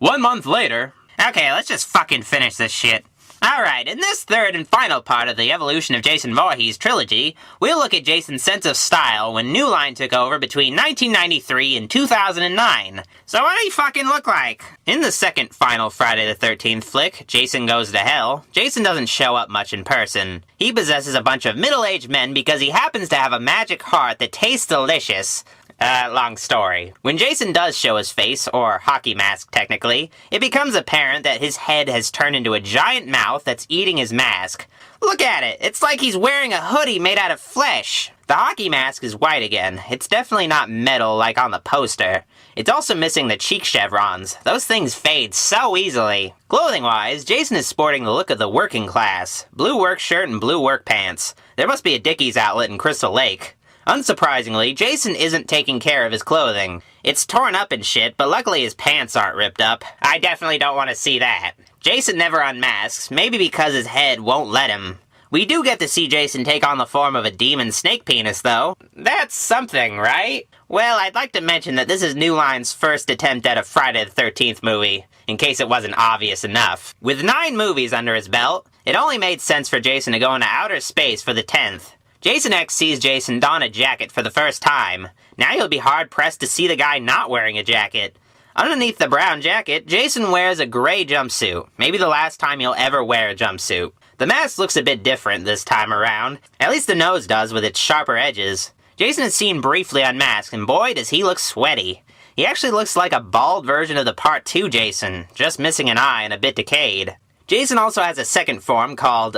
1 month later... Okay, let's just fucking finish this shit. Alright, in this third and final part of the evolution of Jason Voorhees trilogy, we'll look at Jason's sense of style when New Line took over between 1993 and 2009. So what did he fucking look like? In the second final Friday the 13th flick, Jason Goes to Hell, Jason doesn't show up much in person. He possesses a bunch of middle-aged men because he happens to have a magic heart that tastes delicious. Long story. When Jason does show his face, or hockey mask technically, it becomes apparent that his head has turned into a giant mouth that's eating his mask. Look at it! It's like he's wearing a hoodie made out of flesh! The hockey mask is white again. It's definitely not metal like on the poster. It's also missing the cheek chevrons. Those things fade so easily. Clothing-wise, Jason is sporting the look of the working class. Blue work shirt and blue work pants. There must be a Dickies outlet in Crystal Lake. Unsurprisingly, Jason isn't taking care of his clothing. It's torn up and shit, but luckily his pants aren't ripped up. I definitely don't want to see that. Jason never unmasks, maybe because his head won't let him. We do get to see Jason take on the form of a demon snake penis, though. That's something, right? Well, I'd like to mention that this is New Line's first attempt at a Friday the 13th movie, in case it wasn't obvious enough. With 9 movies under his belt, it only made sense for Jason to go into outer space for the 10th. Jason X sees Jason don a jacket for the first time. Now you'll be hard-pressed to see the guy not wearing a jacket. Underneath the brown jacket, Jason wears a gray jumpsuit. Maybe the last time he'll ever wear a jumpsuit. The mask looks a bit different this time around. At least the nose does with its sharper edges. Jason is seen briefly unmasked, and boy does he look sweaty. He actually looks like a bald version of the Part 2 Jason, just missing an eye and a bit decayed. Jason also has a second form called,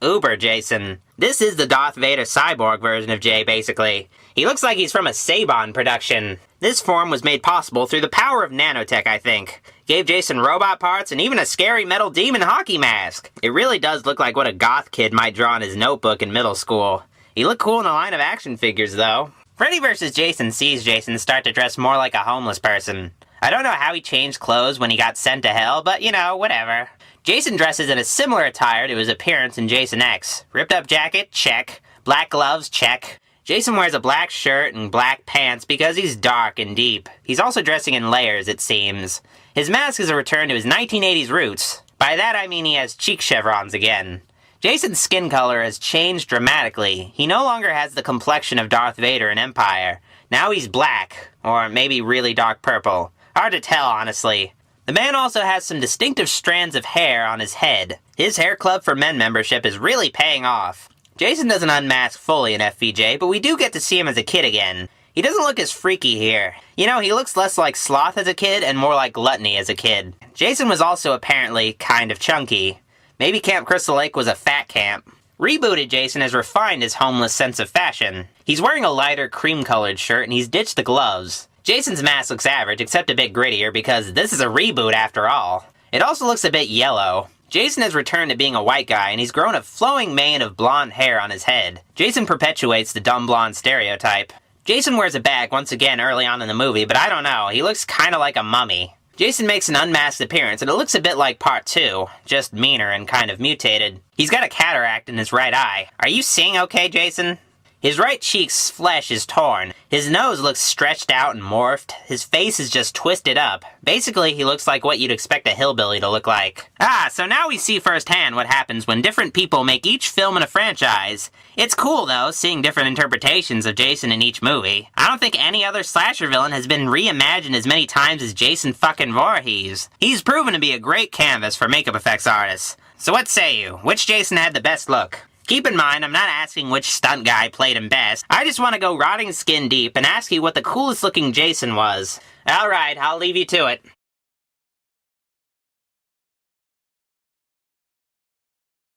Uber Jason. This is the Darth Vader cyborg version of Jay, basically. He looks like he's from a Saban production. This form was made possible through the power of nanotech, I think. Gave Jason robot parts and even a scary metal demon hockey mask. It really does look like what a goth kid might draw in his notebook in middle school. He looked cool in a line of action figures, though. Freddy vs. Jason sees Jason start to dress more like a homeless person. I don't know how he changed clothes when he got sent to hell, but you know, whatever. Jason dresses in a similar attire to his appearance in Jason X. Ripped up jacket? Check. Black gloves? Check. Jason wears a black shirt and black pants because he's dark and deep. He's also dressing in layers, it seems. His mask is a return to his 1980s roots. By that I mean he has cheek chevrons again. Jason's skin color has changed dramatically. He no longer has the complexion of Darth Vader in Empire. Now he's black, or maybe really dark purple. Hard to tell, honestly. The man also has some distinctive strands of hair on his head. His Hair Club for Men membership is really paying off. Jason doesn't unmask fully in FVJ, but we do get to see him as a kid again. He doesn't look as freaky here. You know, he looks less like Sloth as a kid and more like Gluttony as a kid. Jason was also apparently kind of chunky. Maybe Camp Crystal Lake was a fat camp. Rebooted Jason has refined his homeless sense of fashion. He's wearing a lighter cream-colored shirt and he's ditched the gloves. Jason's mask looks average, except a bit grittier, because this is a reboot after all. It also looks a bit yellow. Jason has returned to being a white guy, and he's grown a flowing mane of blonde hair on his head. Jason perpetuates the dumb blonde stereotype. Jason wears a bag once again early on in the movie, but I don't know, he looks kinda like a mummy. Jason makes an unmasked appearance, and it looks a bit like Part 2, just meaner and kind of mutated. He's got a cataract in his right eye. Are you seeing okay, Jason? His right cheek's flesh is torn. His nose looks stretched out and morphed. His face is just twisted up. Basically, he looks like what you'd expect a hillbilly to look like. So now we see firsthand what happens when different people make each film in a franchise. It's cool, though, seeing different interpretations of Jason in each movie. I don't think any other slasher villain has been reimagined as many times as Jason fucking Voorhees. He's proven to be a great canvas for makeup effects artists. So what say you? Which Jason had the best look? Keep in mind, I'm not asking which stunt guy played him best. I just want to go rotting skin deep and ask you what the coolest looking Jason was. Alright, I'll leave you to it.